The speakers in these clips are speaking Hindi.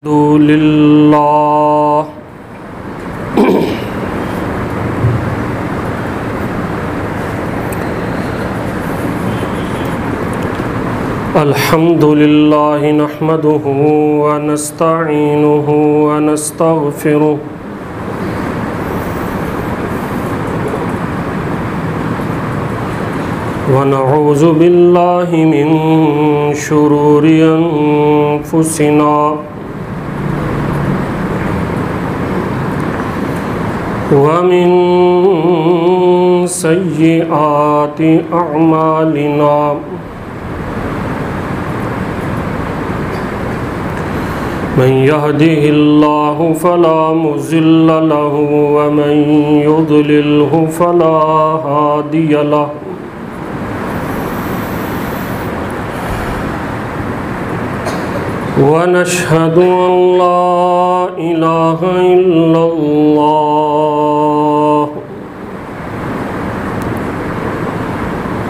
अल्हम्दुलिल्लाह अल्हम्दुलिल्लाहि नहमदुहु व नस्तईनुहु व नस्तगफिरुहु व नऊज़ु बिल्लाहि मिन शुरूरि अनफुसिना वमिन सय्यिआति अअमालिना मन यहदिहिल्लाहु फला मुज़िल्ल लहु व मन युद्लिल्हु फला हादिय लहु। व नशहदु अन ला इलाहा इल्लल्लाह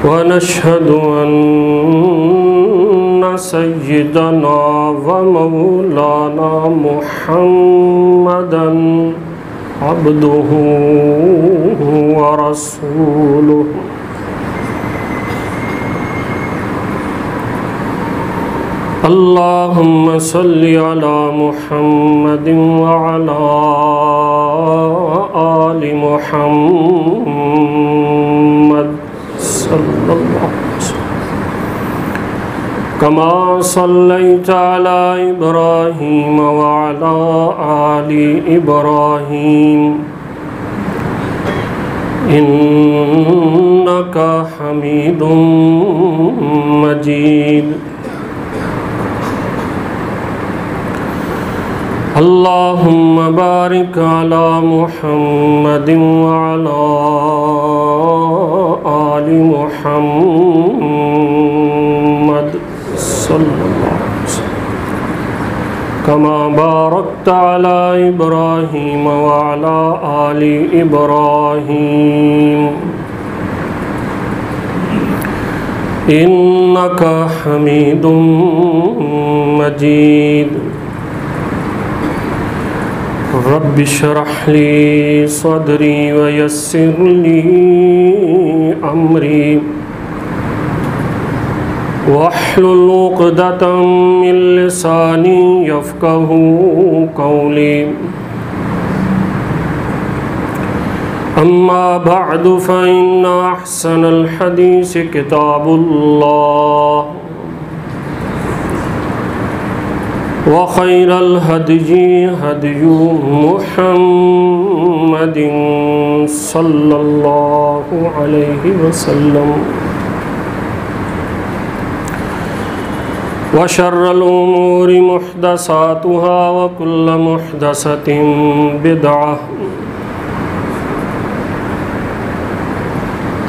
व नशहदु अन्ना सय्यिदना व मौलाना मुहम्मदन अब्दुहु व रसूलुहु। अल्लाहुम्मा सल्लि अला मुहम्मदिन व अला आलि मुहम्मद सल्लल्लाहु अलैहि वसल्लम कमा सल्लैता अला इब्राहीम व अला आलि इब्राहीम इन्नका हमीदुम मजीद। अल्लाहुम्मा बारिक अला मुहम्मदिन व अला आलि मुहम्मद सल्लल्लाहु अलैहि वसल्लम कमा बारकता अला इब्राहीम व अला आलि इब्राहीम इन्नका हमीदुम मजीद। रब्बि श्रह ली सदरी व यस्सिर ली अमरी वहलुल उक़दतम मिन लिसानी यफ़क़हू क़ौली। अम्मा बअदु फ़इन्न अहसनल हदीस किताबुल्लाह व खैरल हदयि हदयु मुहम्मदिन सल्लल्लाहु अलैहि वसल्लम व शर्रल उमूरि मुहदसातुहा व कुल्लु मुहदसतिन बिदअह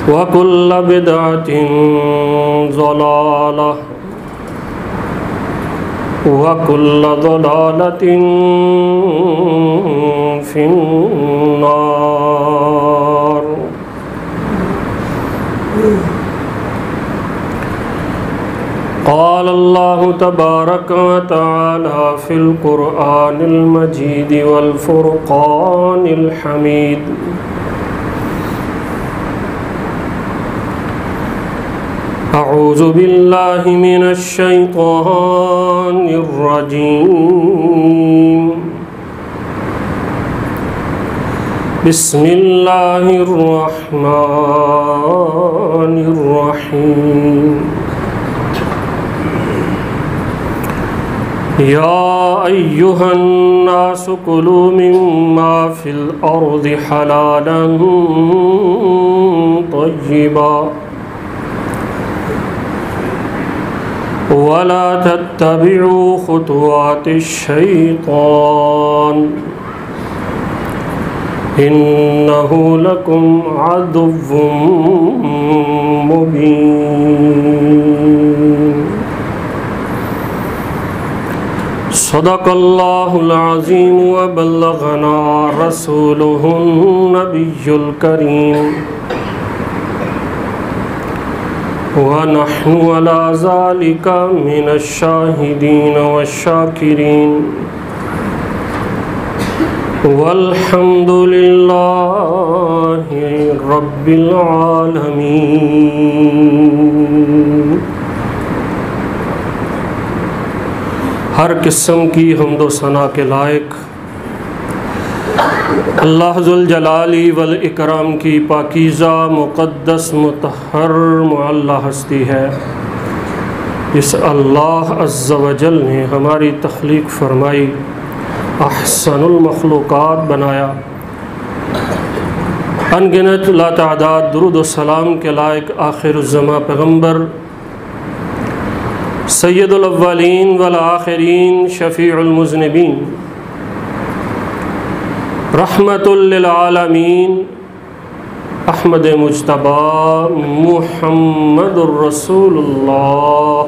व कुल्लु बिदअतिन ज़लालह वकुल्ल ज़लालतिन फिन्नार। क़ाल अल्लाहु तबारक व तआला फ़िल क़ुरआनिल मजीद वल फ़ुरक़ानिल हमीद। अऊज़ु बिल्लाहि मिनश शैतानिर रजीम। बिस्मिल्लाहिर रहमानिर रहीम। या अय्युहन नासु कुलू मिम्मा फिल अर्दि हलालन तय्यिबा वला तत्तबिउ खुतुवातिश शैतान इन्नहु लकुम अदुव्वुम मुबीन। सदक़ल्लाहुल अज़ीम व बल्लगना रसूलुहुन नबियुल करीम व नहनु अला ज़ालिका मिनश शाहिदीन व शाकिरीन। वल्हम्दुलिल्लाहि रब्बिल आलमीन। हर किस्म की हम्दो सना के लायक अल्लाह ज़ुल जलाली वल इकराम की पाकीज़ा मुक़द्दस मुतहहर मुअल्ला हस्ती है, जिस अल्लाह अज़्ज़ा व जल ने हमारी तख्लीक फरमाई, अहसनुल मखलूक़ात बनाया, अनगिनत लातादाद दुरूद व सलाम के लायक आखिरुज़्ज़मा पैगम्बर सय्यदुल अव्वलीन वल आखिरीन शफ़ीउल मुज़निबीन रहमतुल लिल आलमीन अहमद मुज्तबा मुहम्मदुर रसूलुल्लाह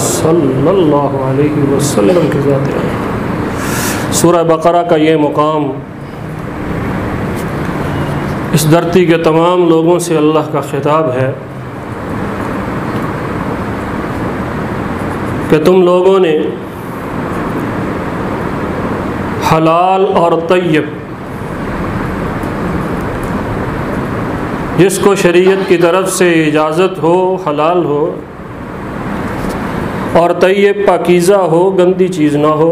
सल्लल्लाहु अलैहि वसल्लम के ज़ात। सूरह बकरा का ये मुकाम इस धरती के तमाम लोगों से अल्लाह का खिताब है कि तुम लोगों ने हलाल और तय्यब, जिसको शरीयत की तरफ से इजाज़त हो, हलाल हो, और तय्यब पाकीज़ा हो, गंदी चीज़ ना हो,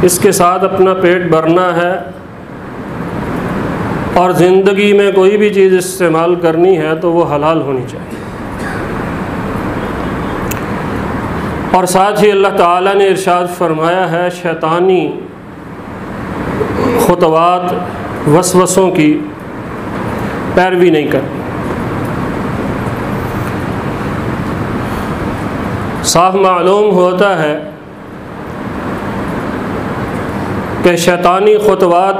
इसके साथ अपना पेट भरना है और ज़िंदगी में कोई भी चीज़ इस्तेमाल करनी है तो वो हलाल होनी चाहिए। और साथ ही अल्लाह ताला ने इरशाद फरमाया है, शैतानी खुतवात वसवसों की पैरवी नहीं करनी। साफ मालूम होता है कि शैतानी खुतवात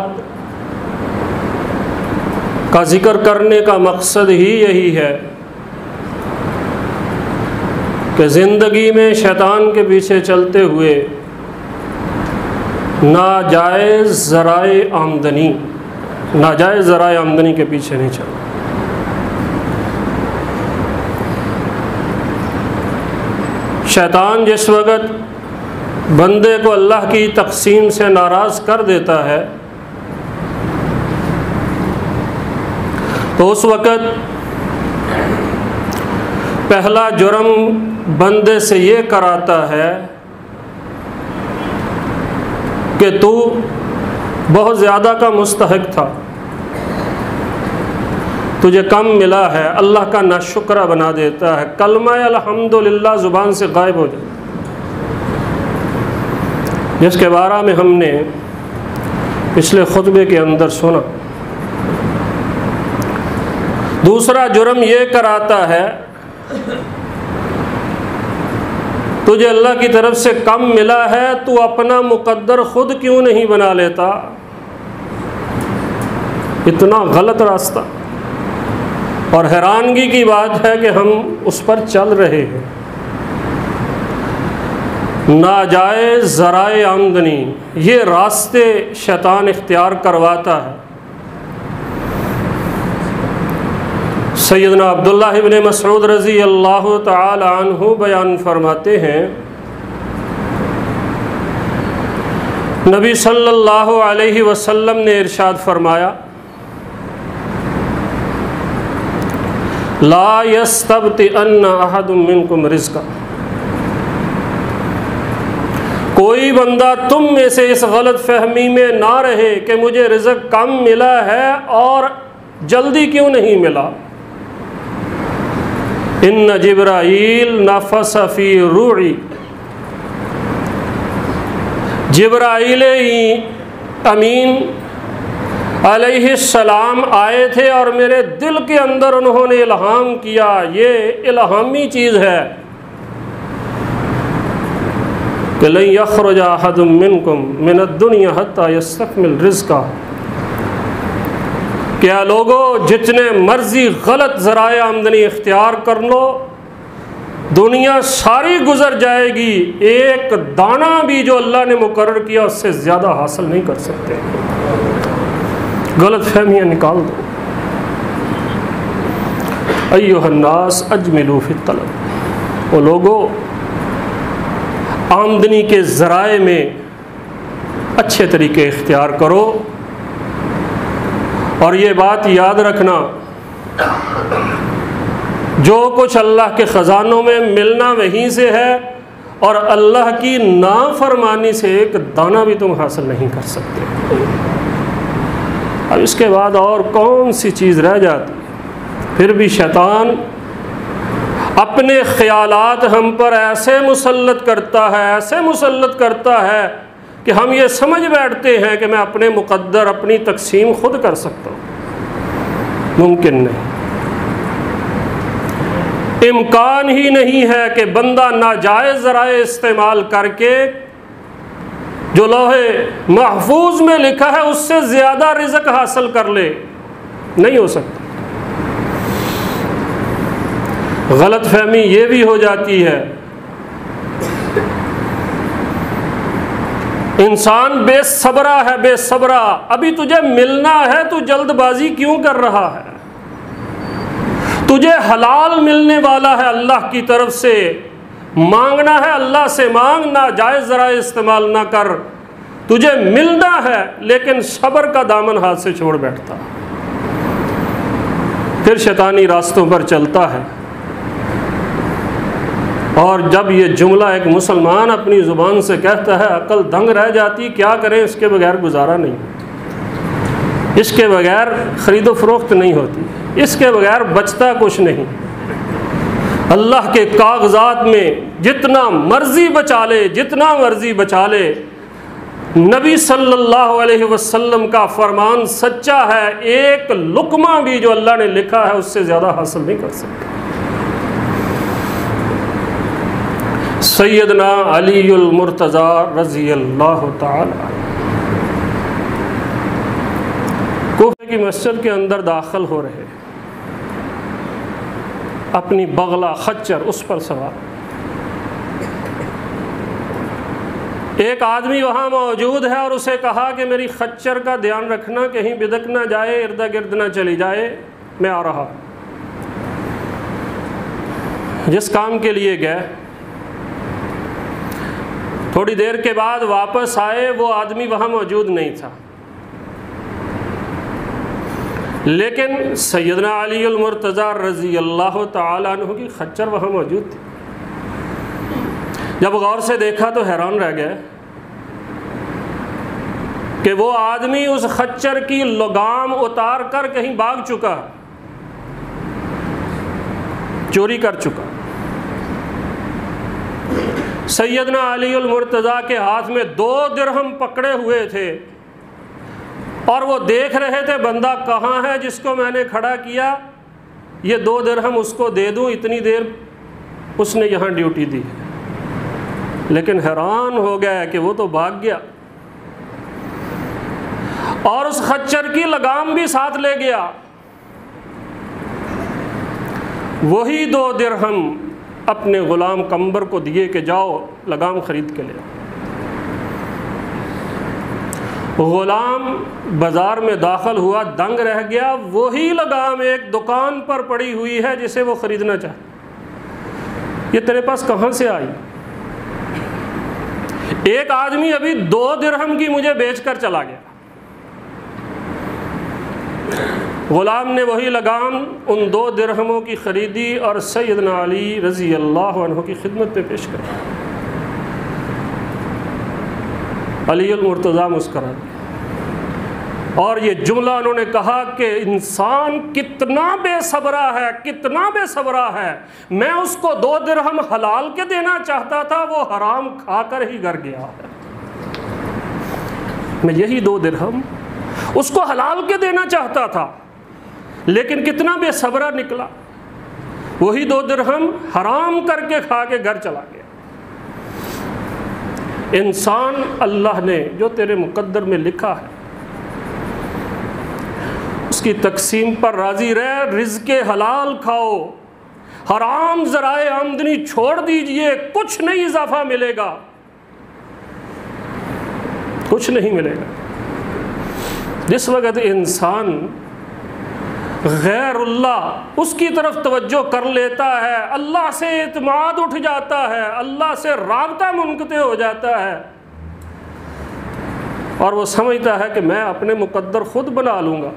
का ज़िक्र करने का मकसद ही यही है कि ज़िंदगी में शैतान के पीछे चलते हुए नाजायज़ ज़राए आमदनी के पीछे नहीं चलना। शैतान जिस वक़्त बंदे को अल्लाह की तक़सीम से नाराज़ कर देता है तो उस वक़्त पहला जुर्म बंदे से ये कराता है कि तू बहुत ज़्यादा का मुस्तहिक था, तुझे कम मिला है, अल्लाह का नाशुक्रा बना देता है, कलमा अल्हम्दुलिल्लाह ज़ुबान से गायब हो जाता है, जिसके बारे में हमने पिछले खुतबे के अंदर सुना। दूसरा जुर्म ये कराता है, तुझे अल्लाह की तरफ से कम मिला है, तू अपना मुकद्दर खुद क्यों नहीं बना लेता? इतना गलत रास्ता। और हैरानगी की बात है कि हम उस पर चल रहे हैं। नाजायज़ ज़राए आमदनी, ये रास्ते शैतान इख्तियार करवाता है। सैयदना अब्दुल्लाह इब्न मसऊद रज़ी अल्लाह तआला अन्हु बयान फरमाते हैं, नबी सल्लल्लाहु अलैहि वसल्लम ने इरशाद फरमाया, ला यस्तब्तिअन्न अहदुम मिनकुम रिज़्क़ा, कोई बंदा तुम में से इस गलत फहमी में ना रहे कि मुझे रिज़्क़ कम मिला है और जल्दी क्यों नहीं मिला। इन्न जिब्राईल नफ़स फ़ी रूही, जिब्राईल अमीन अलैहिस्सलाम आए थे और मेरे दिल के अंदर उन्होंने इल्हाम किया, ये इल्हामी चीज़ है कि लन यख़रुज अहदुम मिनकुम मिनद्दुनिया हत्ता यस्तकमिल रिज़्क़ा, क्या लोगों जितने मर्जी गलत ज़राए आमदनी इख्तियार कर लो, दुनिया सारी गुजर जाएगी, एक दाना भी जो अल्लाह ने मुकर्रर किया उससे ज़्यादा हासिल नहीं कर सकते। गलत फहमियाँ निकाल दो। अय्युहन्नास अजमिलू फी तलब, वो लोगों आमदनी के ज़राए में अच्छे तरीके इख्तियार करो। और ये बात याद रखना, जो कुछ अल्लाह के ख़ज़ानों में मिलना वहीं से है, और अल्लाह की नाफरमानी से एक दाना भी तुम हासिल नहीं कर सकते। अब इसके बाद और कौन सी चीज़ रह जाती? फिर भी शैतान अपने ख़यालात हम पर ऐसे मुसल्लत करता है, ऐसे मुसल्लत करता है कि हम ये समझ बैठते हैं कि मैं अपने मुक़द्दर, अपनी तक़सीम खुद कर सकता हूँ। मुमकिन नहीं, इम्कान ही नहीं है कि बंदा नाजायज़ ज़राए इस्तेमाल करके जो लौहे महफूज में लिखा है उससे ज़्यादा रिज़्क़ हासिल कर ले। नहीं हो सकता। गलत फहमी ये भी हो जाती है, इंसान बेसब्रा है, बेसब्रा, अभी तुझे मिलना है, तू जल्दबाजी क्यों कर रहा है? तुझे हलाल मिलने वाला है, अल्लाह की तरफ से मांगना है, अल्लाह से मांग, ना जायज़ ज़रा इस्तेमाल ना कर। तुझे मिलना है लेकिन सब्र का दामन हाथ से छोड़ बैठता, फिर शैतानी रास्तों पर चलता है। और जब ये जुमला एक मुसलमान अपनी ज़ुबान से कहता है, अकल दंग रह जाती, क्या करें, इसके बगैर गुजारा नहीं, इसके बगैर ख़रीदो फरोख्त नहीं होती, इसके बगैर बचता कुछ नहीं। अल्लाह के कागज़ात में जितना मर्ज़ी बचा ले, जितना मर्ज़ी बचा ले, नबी सल्लल्लाहु अलैहि वसल्लम का फरमान सच्चा है, एक लुकमा भी जो अल्लाह ने लिखा है उससे ज़्यादा हासिल नहीं कर सकता। सैयदना अलीउल मुर्तज़ा रज़ियल्लाहु ताला कूफे की मस्जिद के अंदर दाखिल हो रहे, अपनी बगला खच्चर उस पर सवार। एक आदमी वहाँ मौजूद है और उसे कहा कि मेरी खच्चर का ध्यान रखना, कहीं बिदक ना जाए, इर्द गिर्द ना चली जाए, मैं आ रहा। जिस काम के लिए गए, थोड़ी देर के बाद वापस आए, वो आदमी वहाँ मौजूद नहीं था, लेकिन सैयदना अलीउल मुर्तज़ा रज़ियल्लाहु ताला अन्हु की खच्चर वहाँ मौजूद थी। जब गौर से देखा तो हैरान रह गए कि वो आदमी उस खच्चर की लगाम उतार कर कहीं भाग चुका, चोरी कर चुका। सैयदना अलीउल मुर्तज़ा के हाथ में 2 दिरहम पकड़े हुए थे और वो देख रहे थे बंदा कहाँ है जिसको मैंने खड़ा किया, ये 2 दिरहम उसको दे दूँ, इतनी देर उसने यहाँ ड्यूटी दी। लेकिन हैरान हो गया कि वो तो भाग गया और उस खच्चर की लगाम भी साथ ले गया। वही 2 दिरहम अपने ग़ुलाम कंबर को दिए कि जाओ लगाम ख़रीद के ले। ग़ुलाम बाज़ार में दाखिल हुआ, दंग रह गया। वही लगाम एक दुकान पर पड़ी हुई है जिसे वो ख़रीदना चाहे, ये तेरे पास कहाँ से आई? एक आदमी अभी 2 दिरहम की मुझे बेचकर चला गया। ग़ुलाम ने वही लगाम उन 2 दिरहमों की ख़रीदी और सैयदना अली रज़ियल्लाहु अन्हु की खिदमत में पेश कर। अलीउल मुर्तज़ा मुस्करा और ये जुमला उन्होंने कहा कि इंसान कितना बेसब्रा है, कितना बेसब्रा है। मैं उसको 2 दिरहम हलाल के देना चाहता था, वो हराम खाकर ही घर गया है। मैं यही 2 दिरहम उसको हलाल के देना चाहता था, लेकिन कितना बेसब्रा निकला, वही 2 दिरहम हराम करके खा के घर चला गया। इंसान अल्लाह ने जो तेरे मुकद्दर में लिखा है उसकी तकसीम पर राज़ी रह, रिज़्क़े हलाल खाओ, हराम ज़राए आमदनी छोड़ दीजिए, कुछ नहीं इजाफा मिलेगा, कुछ नहीं मिलेगा। जिस वक़्त इंसान गैरुल्लाह उसकी तरफ तवज्जो कर लेता है, अल्लाह से इत्माद उठ जाता है, अल्लाह से राब्ता मुनक़ते हो जाता है, और वो समझता है कि मैं अपने मुकद्दर ख़ुद बना लूँगा।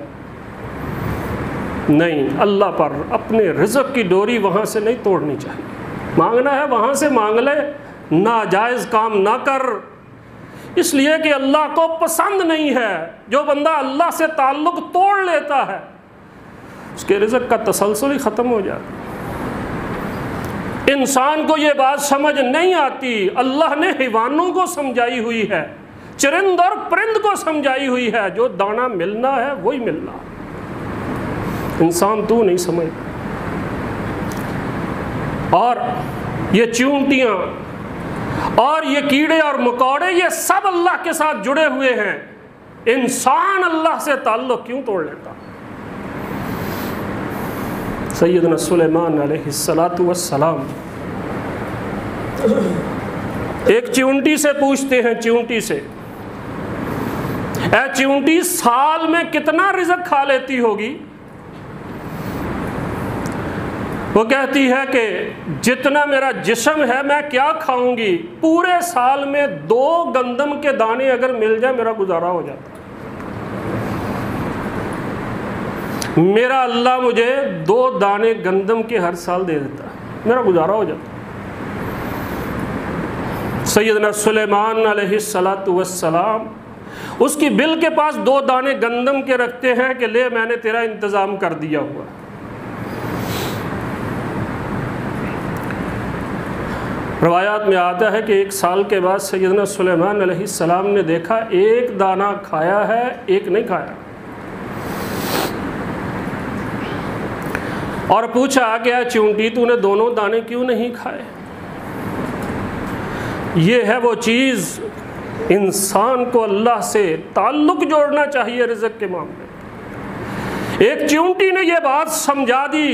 नहीं, अल्लाह पर अपने रिज़्क़ की डोरी वहाँ से नहीं तोड़नी चाहिए। मांगना है वहाँ से मांग ले, नाजायज़ काम ना कर, इसलिए कि अल्लाह को पसंद नहीं है। जो बंदा अल्लाह से ताल्लुक़ तोड़ लेता है उसके रिज़्क़ का तसलसल ही ख़त्म हो जाता है। इंसान को ये बात समझ नहीं आती। अल्लाह ने हैवानों को समझाई हुई है, चरिंद और परिंद को समझाई हुई है, जो दाना मिलना है वही मिलना। इंसान तू नहीं समझता। और ये चींटियाँ और ये कीड़े और मकोड़े, ये सब अल्लाह के साथ जुड़े हुए हैं। इंसान अल्लाह से ताल्लुक़ क्यों तोड़ लेता? सैयदना सुलेमान अलैहिस्सलातु वस्सलाम एक चींटी से पूछते हैं, चींटी से, ऐ चींटी साल में कितना रिज़्क़ खा लेती होगी? वो कहती है कि जितना मेरा जिस्म है मैं क्या खाऊंगी, पूरे साल में 2 गंदम के दाने अगर मिल जाए मेरा गुजारा हो जाता। मेरा अल्लाह मुझे 2 दाने गंदम के हर साल दे देता है, मेरा गुजारा हो जाता। सैयदना सुलेमान अलैहिस्सलातु वस्सलाम उसकी बिल के पास 2 दाने गंदम के रखते हैं कि ले मैंने तेरा इंतज़ाम कर दिया हुआ। रवायात में आता है कि 1 साल के बाद सैयदना सुलेमान अलैहिस्सलाम ने देखा 1 दाना खाया है, 1 नहीं खाया, और पूछा क्या चींटी तूने दोनों दाने क्यों नहीं खाए? ये है वो चीज़, इंसान को अल्लाह से ताल्लुक़ जोड़ना चाहिए रिज़्क़ के मामले। एक चींटी ने यह बात समझा दी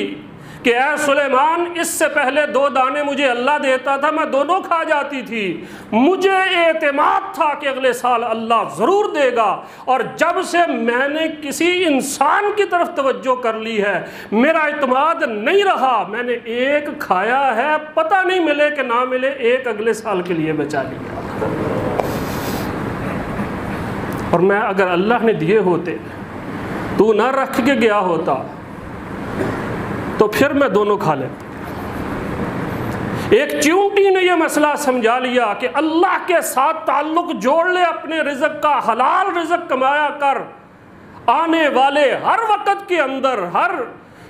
कि ऐ सुलेमान, इससे पहले 2 दाने मुझे अल्लाह देता था, मैं दोनों खा जाती थी। मुझे एतमाद था कि अगले साल अल्लाह ज़रूर देगा, और जब से मैंने किसी इंसान की तरफ तवज्जो कर ली है मेरा एतमाद नहीं रहा। मैंने 1 खाया है, पता नहीं मिले कि ना मिले, 1 अगले साल के लिए बचा लिया। और मैं अगर अल्लाह ने दिए होते, तू ना रख के गया होता, तो फिर मैं दोनों खा लेता। एक चींटी ने यह मसला समझा लिया कि अल्लाह के साथ ताल्लुक़ जोड़ ले, अपने रिज़्क़ का हलाल रिज़्क़ कमाया कर। आने वाले हर वक़्त के अंदर, हर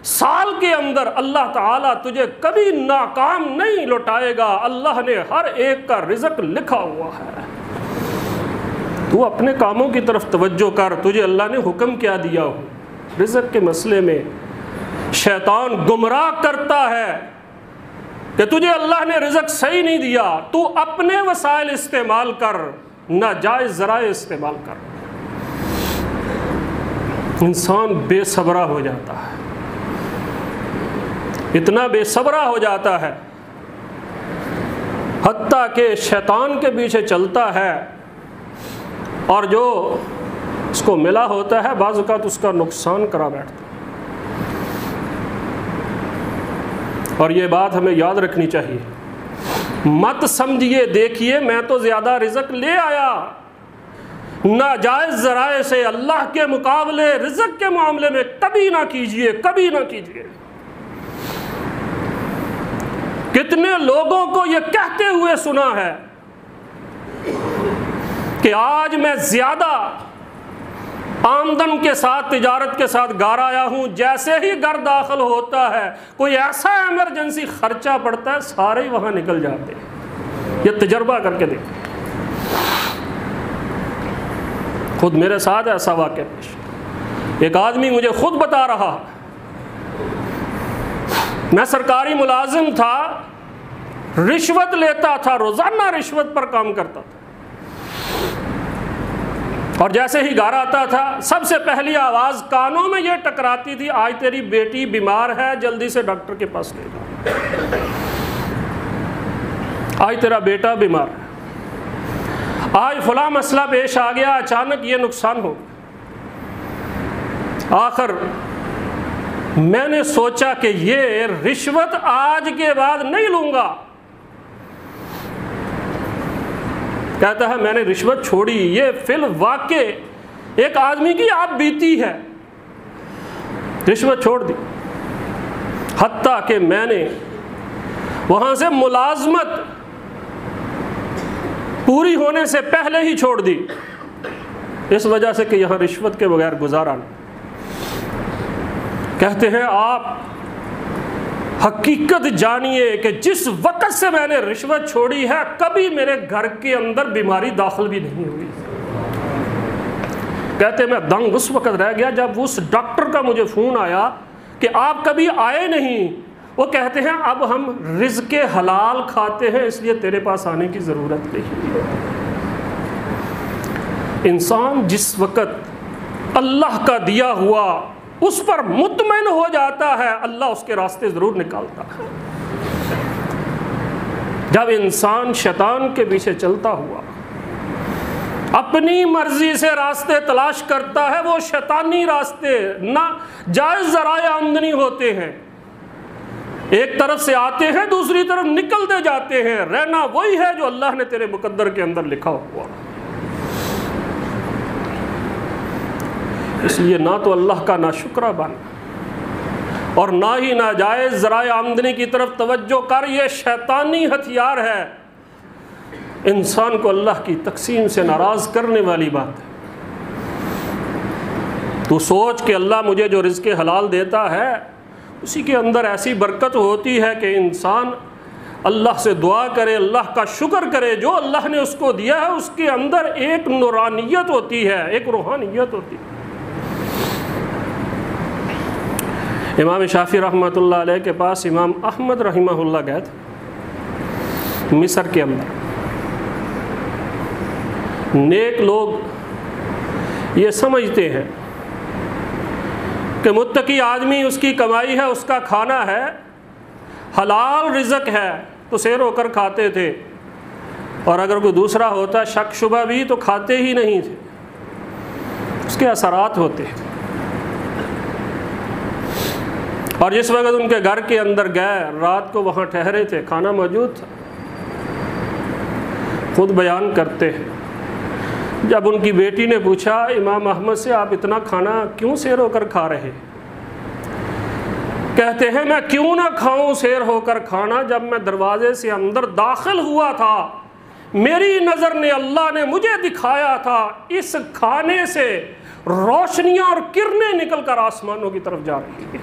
साल के अंदर अल्लाह ताला तुझे कभी नाकाम नहीं लौटाएगा। अल्लाह ने हर एक का रिज़्क़ लिखा हुआ है। तू अपने कामों की तरफ तवज्जो कर। तुझे अल्लाह ने हुक्म क्या दिया हो? रिज़्क़ के मसले में शैतान गुमराह करता है कि तुझे अल्लाह ने रिज़्क़ सही नहीं दिया, तू अपने वसाइल इस्तेमाल कर, नाजायज़ ज़राए इस्तेमाल कर। इंसान बेसब्रा हो जाता है, इतना बेसब्रा हो जाता है हत्ता के शैतान के पीछे चलता है, और जो उसको मिला होता है बाज़ औक़ात उसका नुकसान करा बैठता। और ये बात हमें याद रखनी चाहिए। मत समझिए देखिए मैं तो ज़्यादा रिज़्क़ ले आया, नाजायज़ ज़राए से अल्लाह के मुकाबले रिज़्क़ के मामले में कभी ना कीजिए, कभी ना कीजिए। कितने लोगों को ये कहते हुए सुना है कि आज मैं ज़्यादा आमदन के साथ, तिजारत के साथ घर आया हूँ, जैसे ही घर दाखिल होता है कोई ऐसा इमरजेंसी खर्चा पड़ता है, सारे ही वहाँ निकल जाते हैं। ये तजर्बा करके देखो, खुद मेरे साथ ऐसा वाक़या पेश। एक आदमी मुझे खुद बता रहा, मैं सरकारी मुलाजिम था, रिश्वत लेता था, रोज़ाना रिश्वत पर काम करता था, और जैसे ही घर आता था सबसे पहली आवाज़ कानों में ये टकराती थी, आज तेरी बेटी बीमार है, जल्दी से डॉक्टर के पास ले जाओ, आज तेरा बेटा बीमार है, आज फला मसला पेश आ गया, अचानक ये नुकसान हो। आखिर मैंने सोचा कि ये रिश्वत आज के बाद नहीं लूँगा, कहता है मैंने रिश्वत छोड़ी। ये फिल वाक़े एक आदमी की आप बीती है, रिश्वत छोड़ दी, हत्ता कि मैंने वहाँ से मुलाजमत पूरी होने से पहले ही छोड़ दी, इस वजह से कि यहाँ रिश्वत के बगैर गुजारा नहीं। कहते हैं आप हकीकत जानिए कि जिस वक़्त से मैंने रिश्वत छोड़ी है कभी मेरे घर के अंदर बीमारी दाखिल भी नहीं हुई। कहते मैं दंग उस वक़्त रह गया जब उस डॉक्टर का मुझे फ़ोन आया कि आप कभी आए नहीं। वो कहते हैं अब हम रिज़्क़ हलाल खाते हैं इसलिए तेरे पास आने की ज़रूरत नहीं है। इंसान जिस वक़्त अल्लाह का दिया हुआ उस पर मुतमईन हो जाता है, अल्लाह उसके रास्ते ज़रूर निकालता है। जब इंसान शैतान के पीछे चलता हुआ अपनी मर्जी से रास्ते तलाश करता है, वो शैतानी रास्ते ना जायज़ ज़राए आमदनी होते हैं, एक तरफ से आते हैं दूसरी तरफ निकलते जाते हैं। रहना वही है जो अल्लाह ने तेरे मुकद्दर के अंदर लिखा हुआ। इसलिए ना तो अल्लाह का नाशुक्रा बन और ना ही नाजायज़ ज़राए आमदनी की तरफ तवज्जो कर। ये शैतानी हथियार है, इंसान को अल्लाह की तकसीम से नाराज़ करने वाली बात है। तो सोच कि अल्लाह मुझे जो रिज़्क़ हलाल देता है उसी के अंदर ऐसी बरकत होती है कि इंसान अल्लाह से दुआ करे, अल्लाह का शुक्र करे। जो अल्लाह ने उसको दिया है उसके अंदर एक नूरानियत होती है, एक रूहानियत होती है। इमाम शाफी रहमतुल्लाह अलैह के पास इमाम अहमद रहिमहुल्लाह गए थे मिस्र के अंदर। नेक लोग ये समझते हैं कि मुत्तकी आदमी उसकी कमाई है, उसका खाना है, हलाल रिज़्क़ है तो सैर होकर खाते थे, और अगर कोई दूसरा होता शक शुबा भी तो खाते ही नहीं थे, उसके असरात होते हैं। और जिस वक्त उनके घर के अंदर गए, रात को वहाँ ठहरे थे, खाना मौजूद था। खुद बयान करते हैं जब उनकी बेटी ने पूछा इमाम अहमद से आप इतना खाना क्यों सैर होकर खा रहे, कहते हैं मैं क्यों ना खाऊं सैर होकर खाना। जब मैं दरवाजे से अंदर दाखिल हुआ था मेरी नज़र ने, अल्लाह ने मुझे दिखाया था इस खाने से रोशनियां और किरणें निकलकर आसमानों की तरफ जा रही है,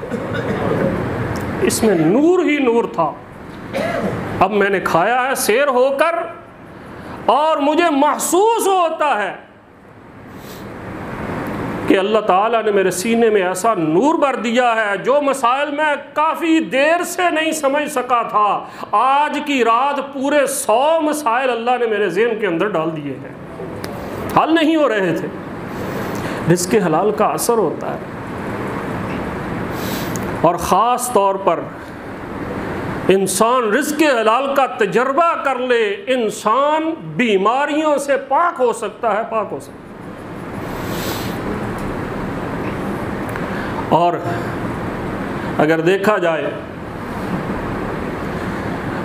इसमें नूर ही नूर था। अब मैंने खाया है सैर होकर और मुझे महसूस होता है कि अल्लाह ताला ने मेरे सीने में ऐसा नूर भर दिया है, जो मसाइल मैं काफ़ी देर से नहीं समझ सका था, आज की रात पूरे 100 मसाइल अल्लाह ने मेरे ज़हन के अंदर डाल दिए हैं, हल नहीं हो रहे थे। रिज़्क़ हलाल का असर होता है। और ख़ास तौर पर इंसान रिज़्क़ हलाल का तजर्बा कर ले, इंसान बीमारियों से पाक हो सकता है, पाक हो सकता है। और अगर देखा जाए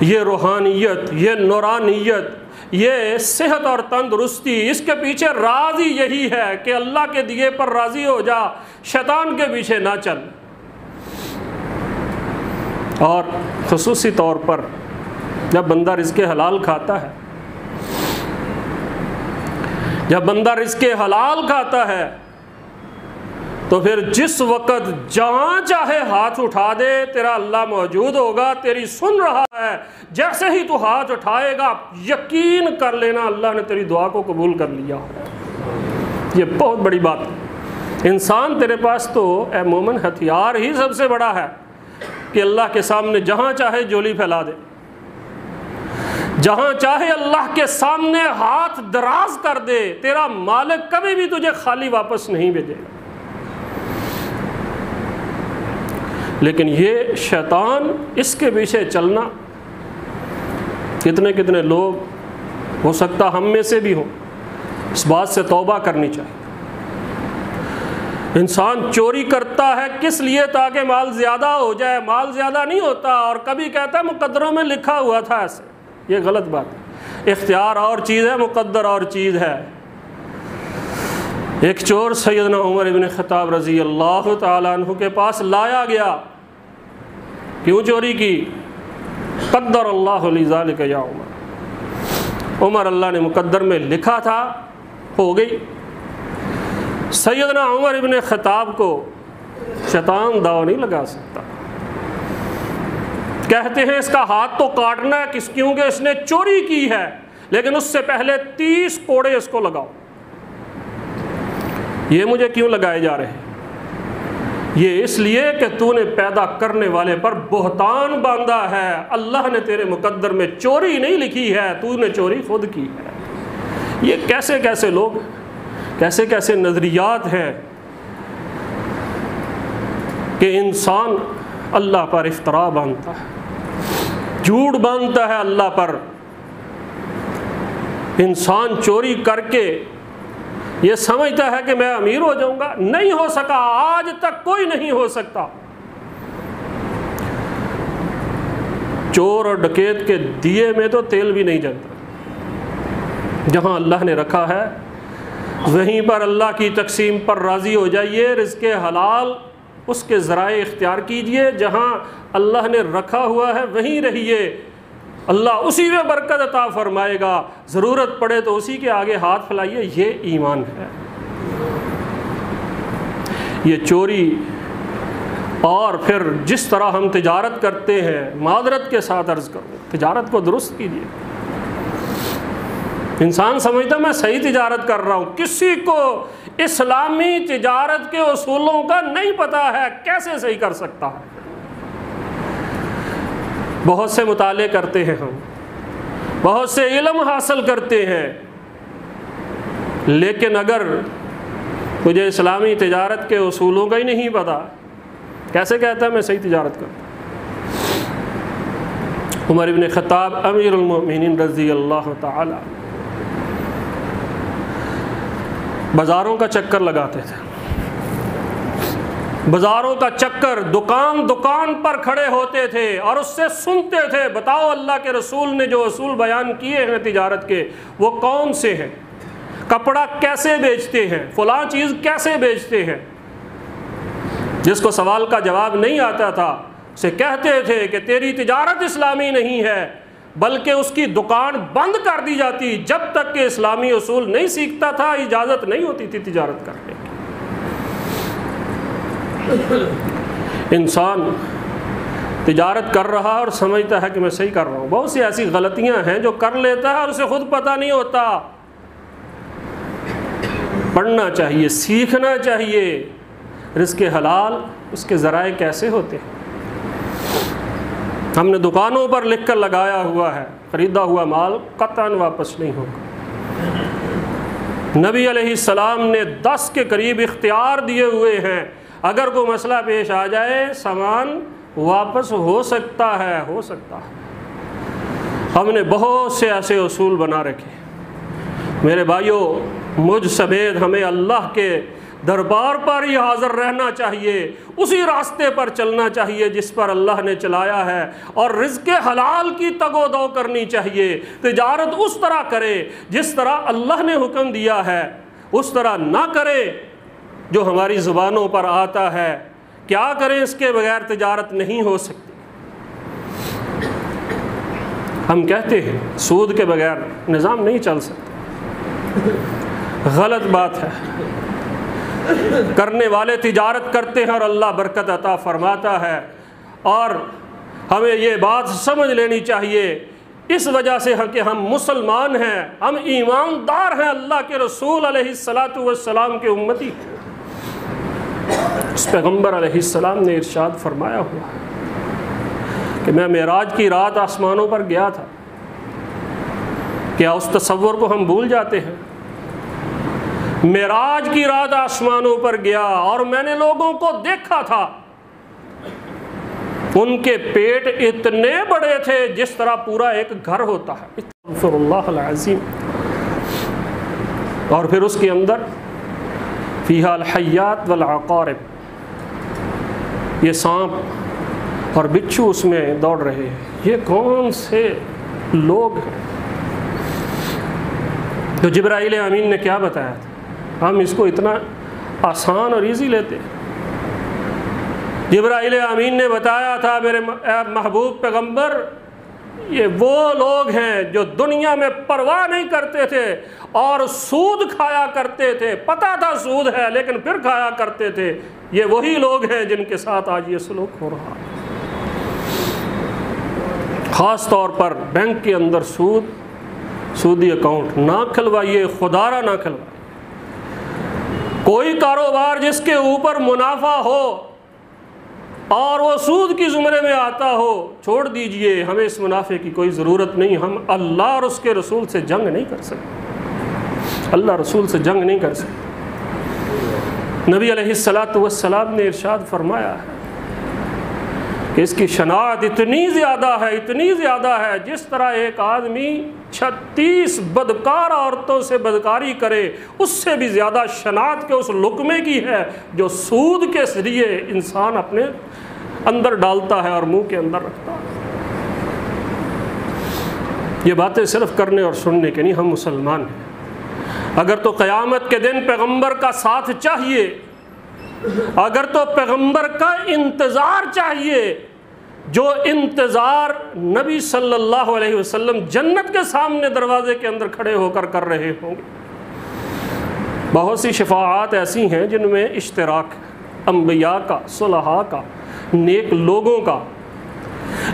ये रूहानियत, ये नूरानियत, ये सेहत और तंदुरुस्ती, इसके पीछे राज ही यही है कि अल्लाह के दिए पर राज़ी हो जा, शैतान के पीछे ना चल। और ख़ुसूसी तौर पर जब बंदा रिज़्क़ हलाल खाता है, जब बंदा रिज़्क़ हलाल खाता है तो फिर जिस वक़्त जहाँ चाहे हाथ उठा दे तेरा अल्लाह मौजूद होगा, तेरी सुन रहा है। जैसे ही तू हाथ उठाएगा यकीन कर लेना अल्लाह ने तेरी दुआ को कबूल कर लिया। ये बहुत बड़ी बात है। इंसान तेरे पास तो ए मोमिन हथियार ही सबसे बड़ा है कि अल्लाह के सामने जहाँ चाहे झोली फैला दे, जहाँ चाहे अल्लाह के सामने हाथ दराज कर दे, तेरा मालिक कभी भी तुझे खाली वापस नहीं भेजेगा। लेकिन ये शैतान, इसके पीछे चलना, कितने कितने लोग हो सकता हम में से भी हों, इस बात से तौबा करनी चाहिए। इंसान चोरी करता है किस लिए? ताकि माल ज़्यादा हो जाए। माल ज़्यादा नहीं होता और कभी कहता है मुकद्दरों में लिखा हुआ था ऐसे, ये गलत बात है। इख्तियार और चीज़ है, मुक़द्दर और चीज़ है। एक चोर सैयदना उमर इब्न ख़त्ताब रज़ी अल्लाह ताला अन्हु के पास लाया गया। क्यों चोरी की? क़द्दर अल्लाहु लिज़ालिका या उमर। उमर, अल्लाह ने मुक़द्दर में लिखा था, हो गई। सैयदना उमर इब्न ख़त्ताब को शैतान दाव नहीं लगा सकता। कहते हैं इसका हाथ तो काटना है, क्योंकि इसने चोरी की है, लेकिन उससे पहले 30 कोड़े इसको लगाओ। ये मुझे क्यों लगाए जा रहे हैं? ये इसलिए कि तूने पैदा करने वाले पर बोहतान बांधा है। अल्लाह ने तेरे मुकद्दर में चोरी नहीं लिखी है, तूने चोरी खुद की है। ये कैसे कैसे लोग, कैसे कैसे नज़रियात हैं कि इंसान अल्लाह पर इफ्तरा बांधता है, झूठ बांधता है अल्लाह पर। इंसान चोरी करके ये समझता है कि मैं अमीर हो जाऊंगा। नहीं हो सका, आज तक कोई नहीं हो सकता। चोर और डकैत के दिए में तो तेल भी नहीं जलता। जहां अल्लाह ने रखा है वहीं पर अल्लाह की तकसीम पर राज़ी हो जाइए। रिज़्क़े हलाल उसके ज़राए इख्तियार कीजिए। जहां अल्लाह ने रखा हुआ है वहीं रहिए, अल्लाह उसी में बरकत अता फरमाएगा। ज़रूरत पड़े तो उसी के आगे हाथ फैलाइए। ये ईमान है। ये चोरी और फिर जिस तरह हम तिजारत करते हैं, मादरत के साथ अर्ज़ करूँ, तिजारत को दुरुस्त कीजिए। इंसान समझता मैं सही तिजारत कर रहा हूँ, किसी को इस्लामी तिजारत के उसूलों का नहीं पता है, कैसे सही कर सकता है। बहुत से मुताले करते हैं हम, बहुत से इल्म हासिल करते हैं, लेकिन अगर मुझे इस्लामी तिजारत के उसूलों का ही नहीं पता, कैसे कहता है मैं सही तिजारत करता। उमर इब्न ख़त्ताब अमीरुल मोमिनीन रज़ी अल्लाह ताला बाज़ारों का चक्कर लगाते थे। बाज़ारों का चक्कर, दुकान दुकान पर खड़े होते थे और उससे सुनते थे, बताओ अल्लाह के रसूल ने जो असूल बयान किए हैं तिजारत के वो कौन से हैं, कपड़ा कैसे बेचते हैं, फ़लाँ चीज़ कैसे बेचते हैं। जिसको सवाल का जवाब नहीं आता था उसे कहते थे कि तेरी तिजारत इस्लामी नहीं है, बल्कि उसकी दुकान बंद कर दी जाती जब तक कि इस्लामी उसूल नहीं सीखता था, इजाज़त नहीं होती थी तिजारत करने की। इंसान तिजारत कर रहा है और समझता है कि मैं सही कर रहा हूँ। बहुत सी ऐसी गलतियाँ हैं जो कर लेता है और उसे खुद पता नहीं होता। पढ़ना चाहिए, सीखना चाहिए रिज़्क़े हलाल उसके ज़राए कैसे होते हैं। हमने दुकानों पर लिख कर लगाया हुआ है ख़रीदा हुआ माल कतन वापस नहीं होगा। नबी अलैहिस्सलाम ने 10 के करीब इख्तियार दिए हुए हैं, अगर कोई मसला पेश आ जाए सामान वापस हो सकता है, हो सकता है। हमने बहुत से ऐसे उसूल बना रखे। मेरे भाइयों, मुझ समेत हमें अल्लाह के दरबार पर ही हाज़िर रहना चाहिए, उसी रास्ते पर चलना चाहिए जिस पर अल्लाह ने चलाया है, और रिज़्क़े हलाल की तगोदो करनी चाहिए। तिजारत उस तरह करे जिस तरह अल्लाह ने हुक्म दिया है, उस तरह ना करे जो हमारी ज़ुबानों पर आता है। क्या करें, इसके बगैर तिजारत नहीं हो सकती। हम कहते हैं सूद के बगैर निज़ाम नहीं चल सकता, गलत बात है। करने वाले तिजारत करते हैं और अल्लाह बरकत अता फरमाता है। और हमें ये बात समझ लेनी चाहिए, इस वजह से कि हम मुसलमान हैं, हम ईमानदार हैं, अल्लाह के रसूल अलैहिस्सलातु वस्सलाम के उम्मती। उस पैगम्बर अलैहिस्सलाम ने इरशाद फरमाया हुआ कि मैं मेराज की रात आसमानों पर गया था। क्या उस तसव्वुर को हम भूल जाते हैं? मेराज की रात आसमानों पर गया और मैंने लोगों को देखा था, उनके पेट इतने बड़े थे जिस तरह पूरा एक घर होता है। अस्तग़फिरुल्लाहल अज़ीम। और फिर उसके अंदर फ़ीहाल हय्यात वल अक़ारिब, ये सांप और बिच्छू उसमें दौड़ रहे हैं। ये कौन से लोग हैं? तो जिब्राईल अमीन ने क्या बताया था, हम इसको इतना आसान और इजी लेते। जिब्राईल अमीन ने बताया था, मेरे महबूब पैगंबर, ये वो लोग हैं जो दुनिया में परवाह नहीं करते थे और सूद खाया करते थे, पता था सूद है लेकिन फिर खाया करते थे। ये वही लोग हैं जिनके साथ आज ये सलूक हो रहा है। ख़ास तौर पर बैंक के अंदर सूदी अकाउंट ना खुलवाइए, खुदारा ना खुलवाइए। कोई कारोबार जिसके ऊपर मुनाफा हो और वो सूद की ज़ुमरे में आता हो, छोड़ दीजिए। हमें इस मुनाफे की कोई ज़रूरत नहीं। हम अल्लाह और उसके रसूल से जंग नहीं कर सकते, अल्लाह रसूल से जंग नहीं कर सकते। नबी अलैहिस्सलातु वस्सलाम ने इरशाद फरमाया है कि इसकी शनाअत इतनी ज़्यादा है, इतनी ज़्यादा है, जिस तरह एक आदमी 36 बदकार औरतों से बदकारी करे, उससे भी ज़्यादा शनाअत के उस लुक़मे की है जो सूद के ज़रिए इंसान अपने अंदर डालता है और मुंह के अंदर रखता है। ये बातें सिर्फ करने और सुनने के नहीं, हम मुसलमान हैं। अगर तो क़यामत के दिन पैगंबर का साथ चाहिए, अगर तो पैगंबर का इंतज़ार चाहिए, जो इंतज़ार नबी सल्लल्लाहु अलैहि वसल्लम जन्नत के सामने दरवाज़े के अंदर खड़े होकर कर रहे होंगे। बहुत सी शफाअत ऐसी हैं जिनमें इश्तिराक अंबिया का, सुलहा का, नेक लोगों का,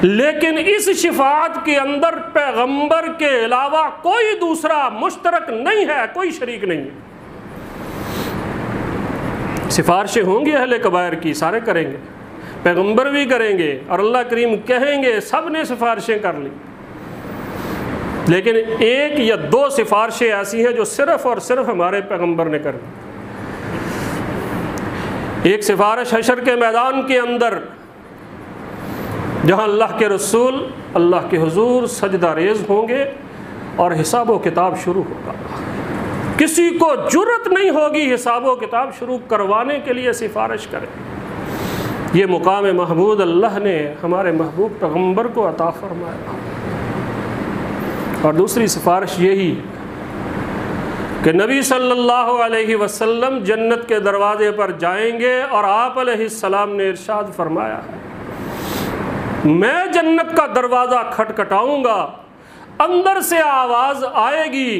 लेकिन इस शफाअत के अंदर पैगंबर के अलावा कोई दूसरा मुश्तरक नहीं है, कोई शरीक नहीं है। सिफारिशें होंगी अहले कबायर की, सारे करेंगे, पैगंबर भी करेंगे और अल्लाह करीम कहेंगे सब ने सिफारिशें कर ली, लेकिन एक या दो सिफारिशें ऐसी हैं जो सिर्फ़ और सिर्फ हमारे पैगंबर ने कर ली। एक सिफारिश हशर के मैदान के अंदर, जहाँ अल्लाह के रसूल अल्लाह के हुजूर सजदा रेज़ होंगे और हिसाब व किताब शुरू होगा। किसी को जुर्रत नहीं होगी हिसाब व किताब शुरू करवाने के लिए सिफारिश करें। ये मुकाम महमूद अल्लाह ने हमारे महबूब पैगंबर को अता फरमाया। और दूसरी सिफारिश यही कि नबी सल्लल्लाहु अलैहि वसल्लम जन्नत के दरवाज़े पर जाएंगे और आप अलैहिस्सलाम ने इरशाद फरमाया है, मैं जन्नत का दरवाज़ा खटखटाऊँगा, अंदर से आवाज़ आएगी,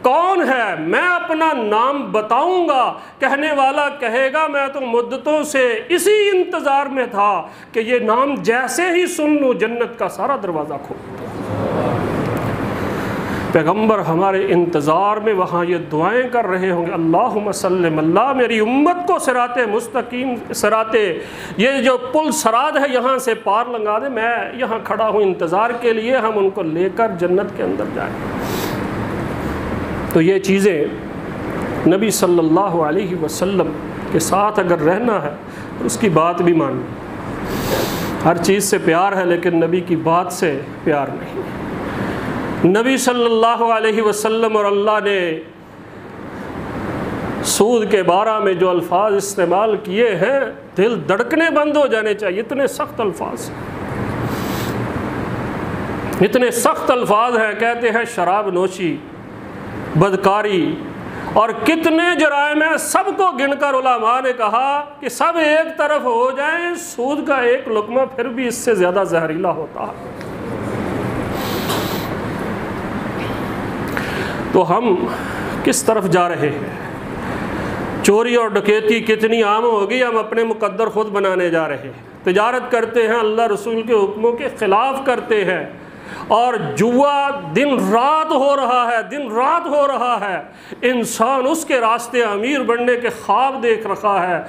कौन है? मैं अपना नाम बताऊंगा। कहने वाला कहेगा मैं तो मुद्दतों से इसी इंतज़ार में था कि ये नाम जैसे ही सुन लूँ जन्नत का सारा दरवाज़ा खोल। पैगंबर हमारे इंतज़ार में वहाँ ये दुआएं कर रहे होंगे, अल्लाहुम्मा सल्लिम, अल्लाह मेरी उम्मत को सिराते मुस्तकीम, सिराते ये जो पुल सराद है यहाँ से पार लंघा दे। मैं यहाँ खड़ा हूँ इंतज़ार के लिए, हम उनको लेकर जन्नत के अंदर जाएँ। तो ये चीज़ें नबी सल्लल्लाहु अलैहि वसल्लम के साथ अगर रहना है तो उसकी बात भी माननी। हर चीज़ से प्यार है लेकिन नबी की बात से प्यार नहीं। नबी सल्लल्लाहु अलैहि वसल्लम और अल्लाह ने सूद के बारे में जो अल्फाज इस्तेमाल किए हैं, दिल धड़कने बंद हो जाने चाहिए। इतने सख्त अल्फाज, इतने सख्त अल्फाज हैं। कहते हैं शराब नोशी, बदकारी और कितने जराइम हैं, सबको गिनकर उलमा ने कहा कि सब एक तरफ हो जाएं, सूद का एक लुक़मा फिर भी इससे ज़्यादा जहरीला होता है। तो हम किस तरफ जा रहे हैं? चोरी और डकैती कितनी आम होगी, हम अपने मुकद्दर खुद बनाने जा रहे हैं। तिजारत करते हैं, अल्लाह रसूल के हुक्मों के ख़िलाफ़ करते हैं, और जुआ दिन रात हो रहा है, दिन रात हो रहा है। इंसान उसके रास्ते अमीर बनने के ख्वाब देख रखा है।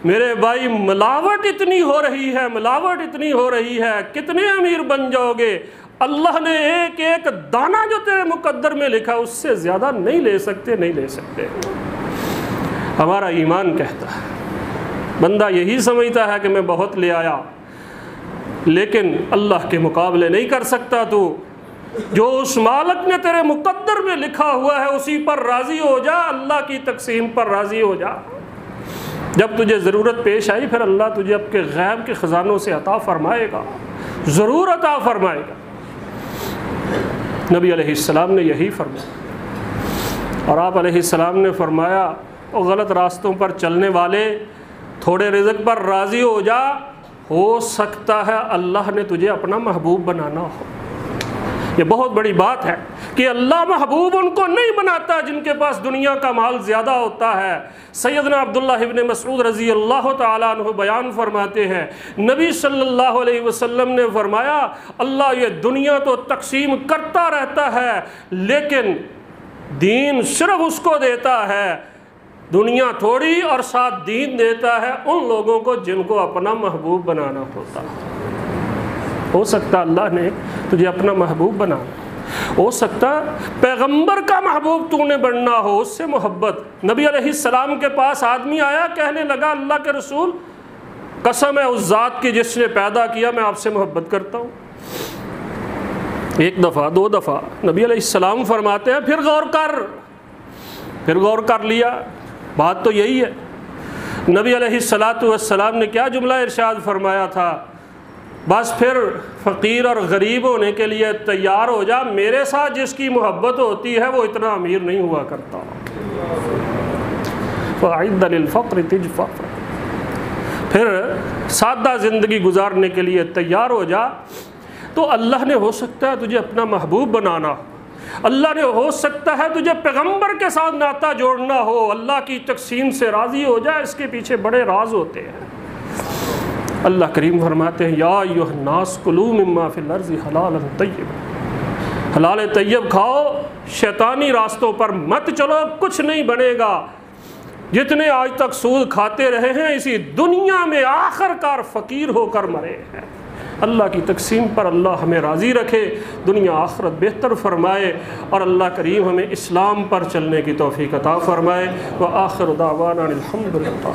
मेरे भाई, मिलावट इतनी हो रही है, मिलावट इतनी हो रही है, कितने अमीर बन जाओगे? अल्लाह ने एक एक दाना जो तेरे मुकद्दर में लिखा उससे ज़्यादा नहीं ले सकते, नहीं ले सकते। हमारा ईमान कहता है, बंदा यही समझता है कि मैं बहुत ले आया, लेकिन अल्लाह के मुकाबले नहीं कर सकता तू। जो उस मालिक ने तेरे मुकद्दर में लिखा हुआ है उसी पर राज़ी हो जा, अल्लाह की तकसीम पर राज़ी हो जा। जब तुझे ज़रूरत पेश आई फिर अल्लाह तुझे अपने गैब के ख़जानों से अता फ़रमाएगा, ज़रूर अता फ़रमाएगा। नबी अलैहिस्सलाम ने यही फरमाया। और आप अलैहिस्सलाम ने फरमाया, और गलत रास्तों पर चलने वाले, थोड़े रिज़्क़ पर राज़ी हो सकता है अल्लाह ने तुझे अपना महबूब बनाना हो। ये बहुत बड़ी बात है कि अल्लाह महबूब उनको नहीं बनाता जिनके पास दुनिया का माल ज़्यादा होता है। सैयदना अब्दुल्लाह इब्न मसऊद रज़ी अल्लाह तआला अन्हु बयान फरमाते हैं, नबी सल्लल्लाहु अलैहि वसल्लम ने फरमाया, अल्लाह ये दुनिया तो तकसीम करता रहता है लेकिन दीन सिर्फ उसको देता है, दुनिया थोड़ी और साथ दीन देता है उन लोगों को जिनको अपना महबूब बनाना होता है। हो सकता अल्लाह ने तुझे अपना महबूब बनाना, हो सकता पैगंबर का महबूब तूने बनना हो, उससे मोहब्बत। नबी अलैहिस्सलाम के पास आदमी आया, कहने लगा, अल्लाह के रसूल कसम है उस ज़ात की जिसने पैदा किया, मैं आपसे मोहब्बत करता हूँ। एक दफ़ा, दो दफ़ा नबी अलैहिस्सलाम फरमाते हैं, फिर गौर कर लिया, बात तो यही है। नबी अलैहिस्सलातु वस्सलाम ने क्या जुमला इरशाद फरमाया था, बस फिर फ़कीर और गरीब होने के लिए तैयार हो जा, मेरे साथ जिसकी मोहब्बत होती है वो इतना अमीर नहीं हुआ करता। फिर सादा ज़िंदगी गुजारने के लिए तैयार हो जा। तो अल्लाह ने हो सकता है तुझे अपना महबूब बनाना, अल्लाह ने हो सकता है तुझे पैगंबर के साथ नाता जोड़ना हो, अल्लाह की तकसीम से राज़ी हो जाए, इसके पीछे बड़े राज होते हैं। अल्लाह करीम फरमाते हैं, या अय्युहन्नास कुलू मिम्मा फिल अर्ज़ि हलालन तय्यब, हलाल तय्यब खाओ, शैतानी रास्तों पर मत चलो, कुछ नहीं बनेगा। जितने आज तक सूद खाते रहे हैं इसी दुनिया में आखिरकार फ़कीर होकर मरे हैं। अल्लाह की तकसीम पर अल्लाह हमें राज़ी रखे, दुनिया आखिरत बेहतर फरमाए और अल्लाह करीम हमें इस्लाम पर चलने की तौफ़ीक़ अता फरमाए। व आखिर दावाना अनिल हम्दुलिल्लाह।